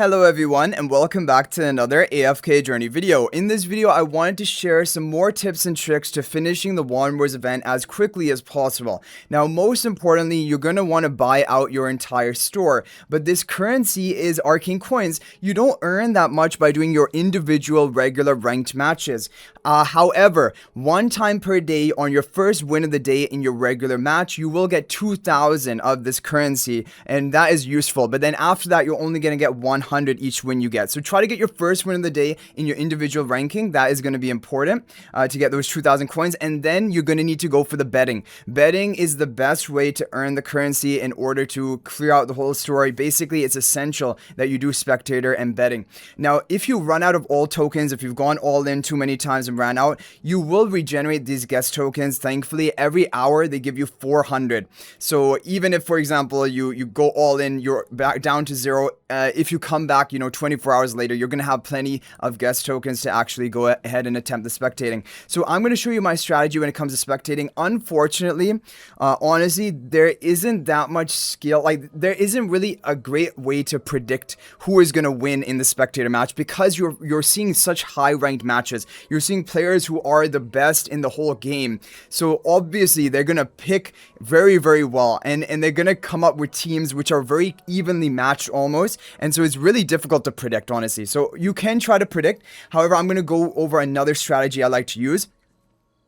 Hello everyone and welcome back to another AFK journey video. In this video I wanted to share some more tips and tricks to finishing the Warm Wars event as quickly as possible. Now most importantly, you're going to want to buy out your entire store, but this currency is arcane coins. You don't earn that much by doing your individual regular ranked matches. However, one time per day on your first win of the day in your regular match, you will get 2,000 of this currency, and that is useful. But then after that, you're only going to get 100 each win you get. So try to get your first win of the day in your individual ranking. That is going to be important to get those 2,000 coins. And then you're going to need to go for the betting. Betting is the best way to earn the currency in order to clear out the whole story. Basically, it's essential that you do spectator and betting. Now, if you run out of all tokens, if you've gone all in too many times and ran out, you will regenerate these guest tokens. Thankfully, every hour they give you 400. So even if, for example, you go all in, you're back down to zero. If you come back, 24 hours later, you're going to have plenty of guest tokens to actually go ahead and attempt the spectating. So I'm going to show you my strategy when it comes to spectating. Unfortunately, honestly, there isn't that much skill. Like, there isn't really a great way to predict who is going to win in the spectator match because you're seeing such high ranked matches. You're seeing players who are the best in the whole game. So obviously, they're going to pick very, very well, and they're going to come up with teams which are very evenly matched almost. And so it's really difficult to predict, honestly. So you can try to predict. However, I'm going to go over another strategy I like to use.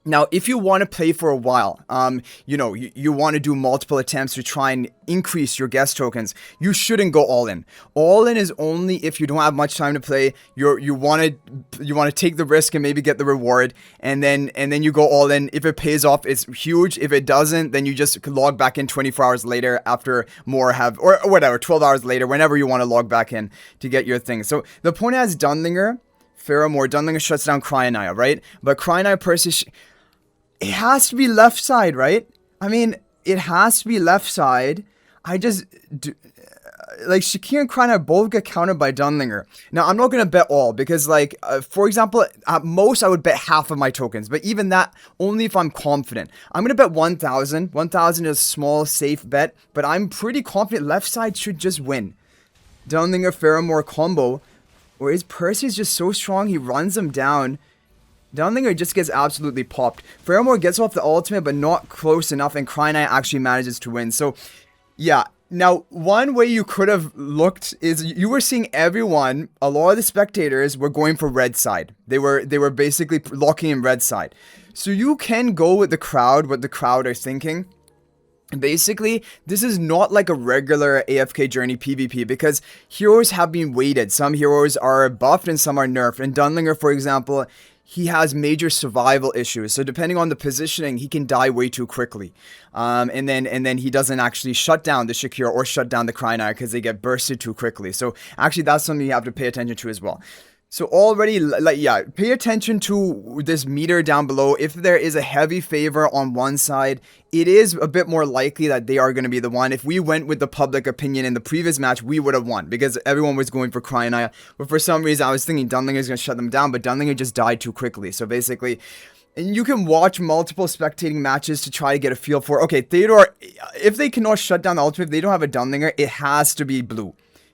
Now, if you want to play for a while, you want to do multiple attempts to try and increase your guest tokens, you shouldn't go all in. All in is only if you don't have much time to play. You want to take the risk and maybe get the reward, and then you go all in. If it pays off, it's huge. If it doesn't, then you just log back in 24 hours later after more have, or whatever, 12 hours later, whenever you want to log back in to get your thing. So the point as Dunlinger, Dunlinger shuts down Cryonaya, right? But Cryonaya Percy, it has to be left side, right? I mean, it has to be left side. Like Shakir and Cryonaya both get countered by Dunlinger. Now, I'm not going to bet all because, for example, at most I would bet half of my tokens. But even that, only if I'm confident. I'm going to bet 1,000. 1,000 is a small, safe bet. But I'm pretty confident left side should just win. Dunlinger Faramore combo. Whereas Percy is just so strong, he runs them down. Dunlinger just gets absolutely popped. Faramore gets off the ultimate, but not close enough, and Cryonaya actually manages to win. So, yeah. Now, one way you could have looked is you were seeing everyone, a lot of the spectators were going for red side. They were basically locking in red side. So you can go with the crowd, what the crowd are thinking. Basically, this is not like a regular AFK journey PvP because heroes have been weighted. Some heroes are buffed and some are nerfed. And Dunlinger, for example, he has major survival issues. So depending on the positioning, he can die way too quickly. And then he doesn't actually shut down the Shakir or shut down the Cryonaya because they get bursted too quickly. So actually, that's something you have to pay attention to as well. So already, pay attention to this meter down below. If there is a heavy favor on one side, it is a bit more likely that they are going to be the one. If we went with the public opinion in the previous match, we would have won because everyone was going for Cryonaya. But for some reason, I was thinking Dunlinger is going to shut them down, but Dunlinger just died too quickly. So basically, and you can watch multiple spectating matches to try to get a feel for, okay, Theodore, if they cannot shut down the ultimate, if they don't have a Dunlinger, it has to be blue.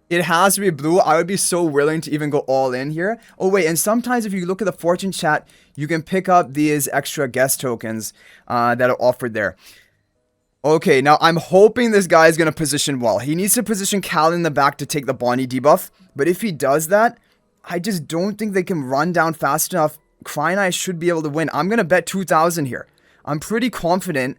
It has to be blue. I would be so willing to even go all in here. Oh, wait. And sometimes if you look at the fortune chat, you can pick up these extra guest tokens that are offered there. Okay, now I'm hoping this guy is going to position well. He needs to position Cal in the back to take the Bonnie debuff. But if he does that, I just don't think they can run down fast enough. Cryonaya should be able to win. I'm going to bet 2,000 here. I'm pretty confident.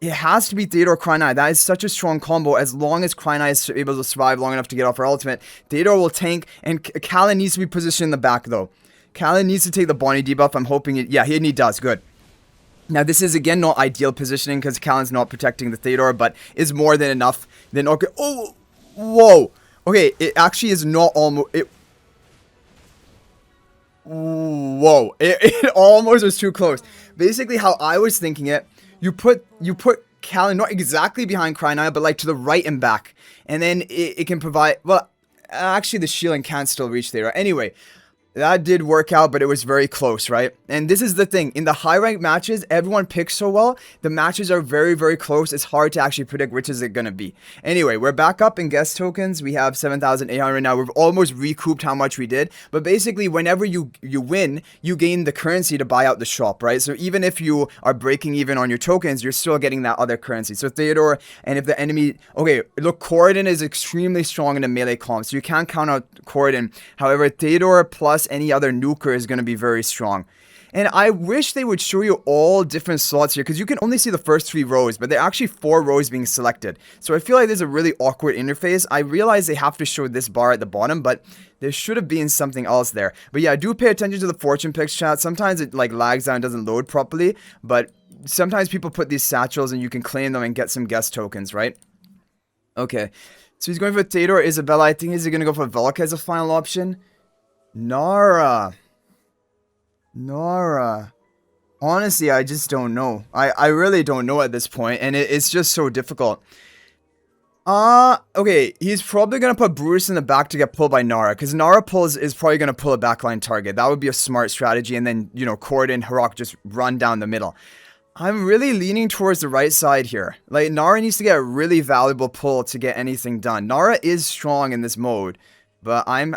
It has to be Theodore Cryonaya. That is such a strong combo. As long as Cryonaya is able to survive long enough to get off her ultimate, Theodore will tank, and Callan needs to be positioned in the back, though. Callan needs to take the Bonnie debuff. I'm hoping it... Yeah, he does. Good. Now, this is, again, not ideal positioning because Callan's not protecting the Theodore, but is more than enough. Then, okay... Oh! Whoa! Okay, it actually is not almost... Whoa. It almost was too close. Basically, how I was thinking it... You put Callan not exactly behind Cryonaya, but like to the right and back. And then it can provide... Well, actually the shielding can still reach there. Anyway, That did work out, but it was very close, right? And this is the thing. In the high rank matches, everyone picks so well. The matches are very, very close. It's hard to actually predict which is it going to be. Anyway, we're back up in guest tokens. We have 7,800 now. We've almost recouped how much we did. But basically, whenever you win, you gain the currency to buy out the shop, right? So even if you are breaking even on your tokens, you're still getting that other currency. So Theodore, and if the enemy... Okay, look, Corridon is extremely strong in the melee comp, so you can't count out Corridon. However, Theodore plus any other nuker is going to be very strong. And I wish they would show you all different slots here, because you can only see the first 3 rows, but there are actually 4 rows being selected. So I feel like there's a really awkward interface. I realize they have to show this bar at the bottom, but there should have been something else there. But yeah, do pay attention to the fortune picks chat. Sometimes it like lags out and doesn't load properly, but sometimes people put these satchels and you can claim them and get some guest tokens, right? Okay, so he's going for Theodore, Isabella. I think he's going to go for Velka as a final option. Nara. Honestly, I just don't know. I really don't know at this point, and it's just so difficult. Okay, he's probably gonna put Bruce in the back to get pulled by Nara, because Nara is probably gonna pull a backline target. That would be a smart strategy, and then, you know, Corridon and Harak just run down the middle. I'm really leaning towards the right side here. Like, Nara needs to get a really valuable pull to get anything done. Nara is strong in this mode. But I'm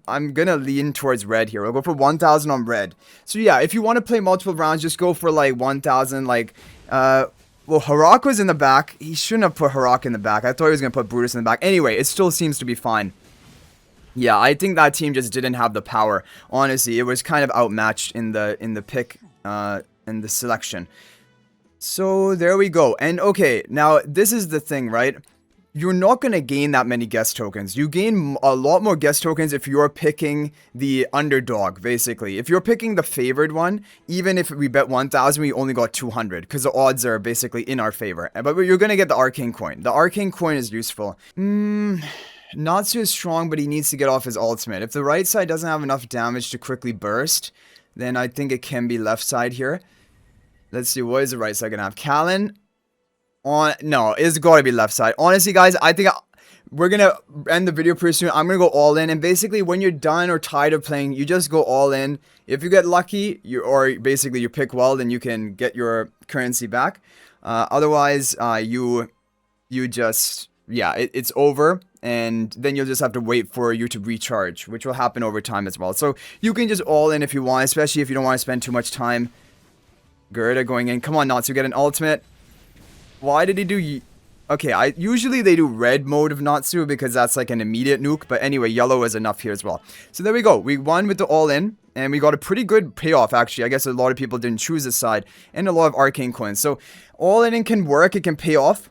gonna lean towards red here. We'll go for 1,000 on red. So yeah, if you want to play multiple rounds, just go for like 1,000. Like, well, Harak was in the back. He shouldn't have put Harak in the back. I thought he was gonna put Brutus in the back. Anyway, it still seems to be fine. Yeah, I think that team just didn't have the power. Honestly, it was kind of outmatched in the pick, in the selection. So there we go. And okay, now this is the thing, right? You're not going to gain that many guest tokens. You gain a lot more guest tokens if you're picking the underdog, basically. If you're picking the favored one, even if we bet 1,000, we only got 200, because the odds are basically in our favor. But you're going to get the arcane coin. The arcane coin is useful. Natsu is strong, but he needs to get off his ultimate. If the right side doesn't have enough damage to quickly burst, then I think it can be left side here. Let's see, what is the right side going to have? Callan? No, it's gotta be left side. Honestly, guys, I think we're gonna end the video pretty soon. I'm gonna go all in, and basically when you're done or tired of playing, you just go all in. If you get lucky, or basically you pick well, then you can get your currency back. Otherwise, you just, yeah, it's over, and then you'll just have to wait for you to recharge, which will happen over time as well. So you can just all in if you want, especially if you don't want to spend too much time. Gerda going in. Come on, Natsu, get an ultimate. Why did he do... Okay, usually they do red mode of Natsu because that's like an immediate nuke. But anyway, yellow is enough here as well. So there we go. We won with the all-in. And we got a pretty good payoff, actually. I guess a lot of people didn't choose this side. And a lot of arcane coins. So all-in can work. It can pay off.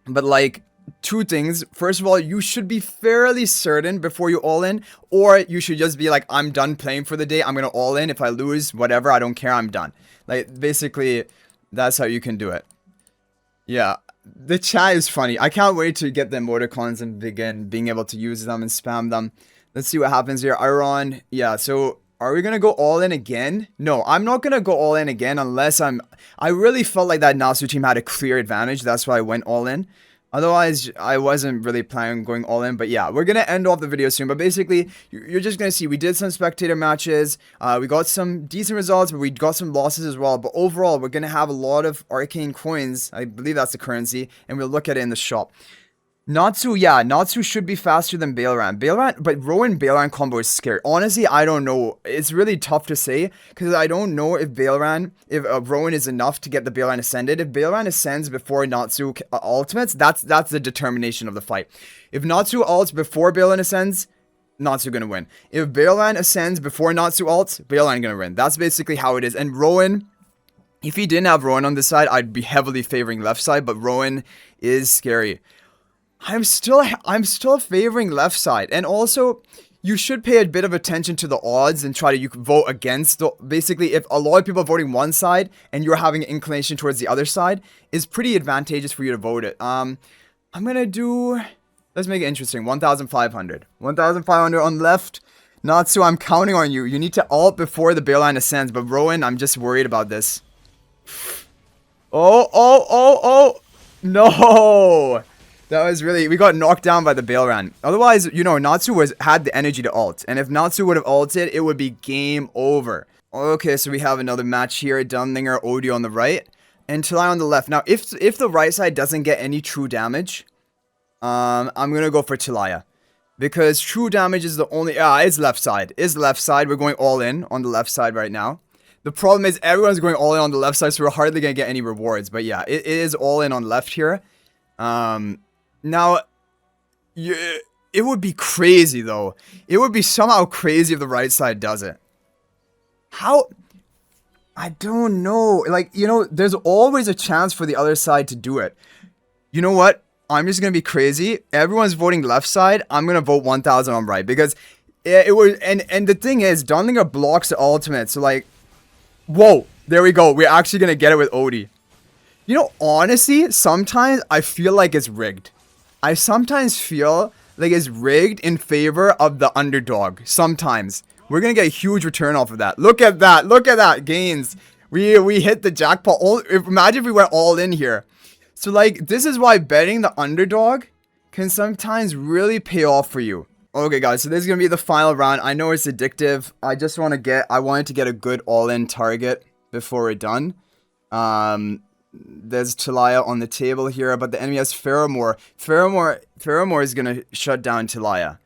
But like... 2 things. First of all, you should be fairly certain before you all in, or you should just be like, I'm done playing for the day. I'm gonna all in. If I lose, whatever, I don't care. I'm done. Like, basically, that's how you can do it. Yeah, the chat is funny. I can't wait to get the emoticons and begin being able to use them and spam them. Let's see what happens here. Iron. Yeah, so are we gonna go all in again? No, I'm not gonna go all in again unless I really felt like that Natsu team had a clear advantage. That's why I went all in. Otherwise, I wasn't really planning on going all in. But yeah, we're going to end off the video soon. But basically, you're just going to see we did some spectator matches. We got some decent results, but we got some losses as well. But overall, we're going to have a lot of arcane coins. I believe that's the currency. And we'll look at it in the shop. Natsu, yeah, Natsu should be faster than Bailran. But Rowan Bailran combo is scary. Honestly, I don't know. It's really tough to say because I don't know if Rowan is enough to get the Bailran ascended. If Bailran ascends before Natsu ultimates, that's the determination of the fight. If Natsu ults before Bailran ascends, Natsu gonna win. If Bailran ascends before Natsu ults, Bailran gonna win. That's basically how it is. And Rowan, if he didn't have Rowan on this side, I'd be heavily favoring left side, but Rowan is scary. I'm still favoring left side, and also you should pay a bit of attention to the odds and try to vote against basically if a lot of people are voting one side and you're having an inclination towards the other side is pretty advantageous for you to vote it. I'm gonna do, let's make it interesting. 1,500 on left. Natsu, I'm counting on you. You need to ult before the Bailran ascends, but Rowan, I'm just worried about this. Oh no. That was really, we got knocked down by the Bailran. Otherwise, you know, Natsu had the energy to ult. And if Natsu would have ulted, it would be game over. Okay, so we have another match here. Dunlinger, Odie on the right. And Talai on the left. Now, if the right side doesn't get any true damage, I'm going to go for Talaya. Because true damage is the only... it's left side. It's left side. We're going all in on the left side right now. The problem is everyone's going all in on the left side, so we're hardly going to get any rewards. But yeah, it is all in on left here. Now, it would be crazy, though. It would be somehow crazy if the right side does it. How? I don't know. Like, you know, there's always a chance for the other side to do it. You know what? I'm just going to be crazy. Everyone's voting left side. I'm going to vote 1000 on right. Because it was... And the thing is, Dunlinger blocks the ultimate. So, like... Whoa. There we go. We're actually going to get it with Odie. You know, honestly, sometimes I feel like it's rigged. I sometimes feel like it's rigged in favor of the underdog. Sometimes. We're going to get a huge return off of that. Look at that. Look at that. Gains. We hit the jackpot. Imagine if we went all in here. So, like, this is why betting the underdog can sometimes really pay off for you. Okay, guys. So, this is going to be the final round. I know it's addictive. I wanted to get a good all-in target before we're done. There's Talaya on the table here, but the enemy has Pheromore. Pheromore is going to shut down Talaya.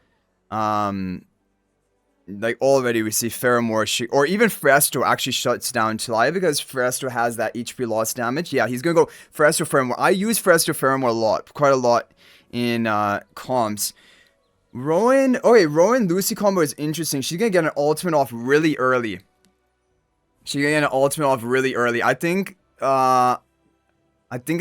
Like, already we see Pheromore, or even Fresto actually shuts down Talaya because Fresto has that HP loss damage. Yeah, he's going to go Fresto Pheromore. I use Fresto Pheromore a lot, quite a lot in comms. Rowan Lucy combo is interesting. She's going to get an ultimate off really early. I think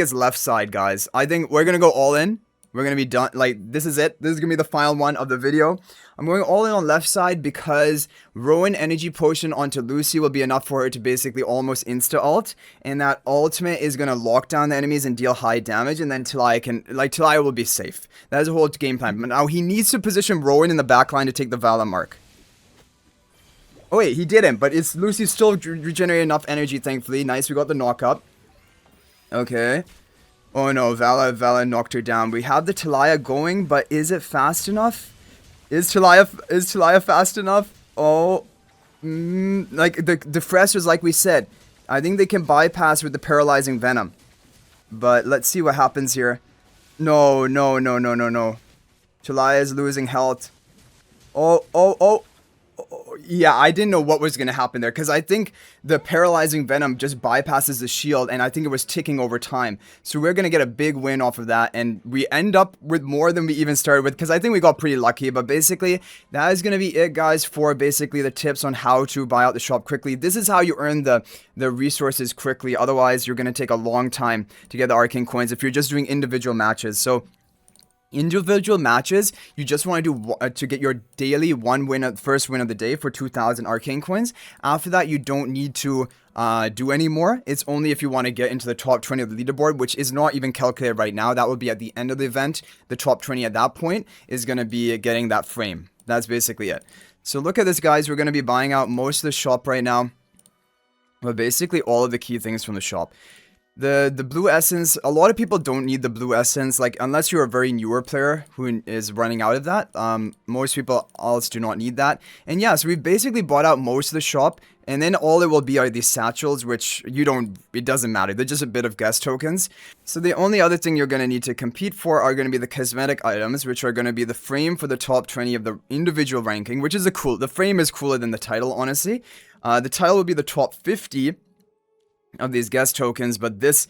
it's left side, guys. I think we're going to go all in. We're going to be done. Like, this is it. This is going to be the final one of the video. I'm going all in on left side because Rowan Energy Potion onto Lucy will be enough for her to basically almost insta-ult. And that ultimate is going to lock down the enemies and deal high damage. And then Talaya will be safe. That is a whole game plan. But now he needs to position Rowan in the backline to take the Vala mark. Oh, wait. He didn't. But Lucy's still regenerating enough energy, thankfully. Nice. We got the knock up. Okay. Oh no, Vala knocked her down. We have the Talaya going, but is it fast enough? Is Talaya fast enough? Oh, like the Fressers, like we said, I think they can bypass with the paralyzing venom. But let's see what happens here. No. Talaya is losing health. Oh. Yeah, I didn't know what was going to happen there because I think the paralyzing venom just bypasses the shield and I think it was ticking over time. So we're going to get a big win off of that and we end up with more than we even started with because I think we got pretty lucky. But basically, that is going to be it, guys, for basically the tips on how to buy out the shop quickly. This is how you earn the resources quickly. Otherwise, you're going to take a long time to get the arcane coins if you're just doing individual matches. So individual matches, you just want to do to get your daily first win of the day for 2,000 arcane coins. After that, you don't need to do any more. It's only if you want to get into the top 20 of the leaderboard, which is not even calculated right now. That will be at the end of the event. The top 20 at that point is going to be getting that frame. That's basically it. So look at this, guys. We're going to be buying out most of the shop right now. But basically all of the key things from the shop. The blue essence, a lot of people don't need the blue essence, like unless you're a very newer player who is running out of that. Most people else do not need that. And yeah, so we've basically bought out most of the shop, and then all it will be are these satchels, which it doesn't matter. They're just a bit of guest tokens. So the only other thing you're going to need to compete for are going to be the cosmetic items, which are going to be the frame for the top 20 of the individual ranking, which is the frame is cooler than the title, honestly. The title will be the top 50 of these guest tokens, but this,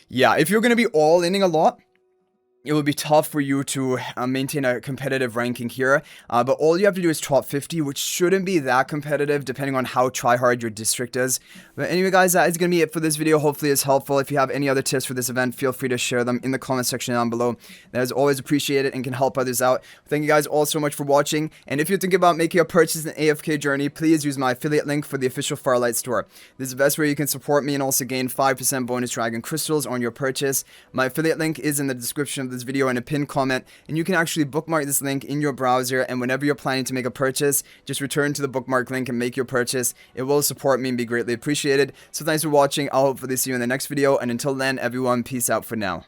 yeah, if you're going to be all-inning a lot, it will be tough for you to maintain a competitive ranking here, but all you have to do is top 50, which shouldn't be that competitive depending on how try-hard your district is. But anyway, guys, that is going to be it for this video. Hopefully it's helpful. If you have any other tips for this event, feel free to share them in the comment section down below. That is always appreciated and can help others out. Thank you guys all so much for watching, and if you're thinking about making a purchase in AFK Journey, please use my affiliate link for the official Farlight store. This is the best way you can support me and also gain 5% bonus dragon crystals on your purchase. My affiliate link is in the description of this video and a pinned comment, and you can actually bookmark this link in your browser, and whenever you're planning to make a purchase, just return to the bookmark link and make your purchase. It will support me and be greatly appreciated. So thanks for watching. I'll hopefully see you in the next video, and until then, everyone, peace out for now.